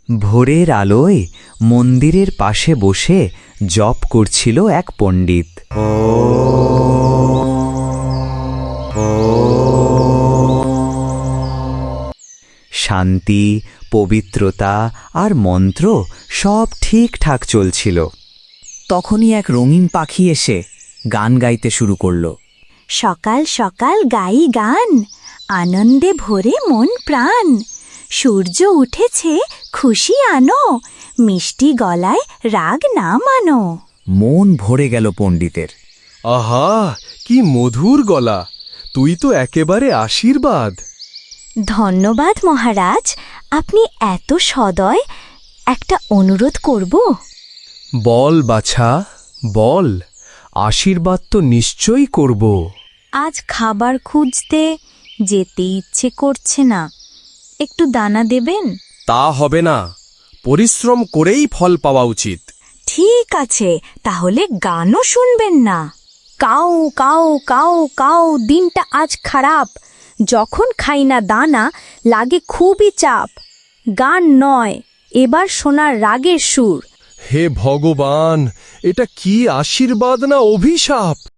ভোরের আলোয় মন্দিরের পাশে বসে জপ করছিল এক পণ্ডিত। শান্তি, পবিত্রতা আর মন্ত্র সব ঠিকঠাক চলছিল। তখনই এক রঙিন পাখি এসে গান গাইতে শুরু করল। সকাল সকাল গাই গান, আনন্দে ভরে মন প্রাণ। সূর্য উঠেছে, খুশি আনো, মিষ্টি গলায় রাগ না মানো। মন ভরে গেল পণ্ডিতের। আহা, কি মধুর গলা! তুই তো একেবারে আশীর্বাদ। ধন্যবাদ মহারাজ, আপনি এত সদয়। একটা অনুরোধ করব? বল বাছা, বল। আশীর্বাদ তো নিশ্চয়ই করব। আজ খাবার খুঁজতে যেতে ইচ্ছে করছে না, একটু দানা দেবেন? তা হবে না, পরিশ্রম করেই ফল পাওয়া উচিত। ঠিক আছে, তাহলে গানও শুনবেন না? কাও কাও কাও কাও, দিনটা আজ খারাপ। যখন খাই না দানা লাগে খুবই চাপ। গান নয়, এবার শোনার রাগের সুর। হে ভগবান, এটা কি আশীর্বাদ না অভিশাপ!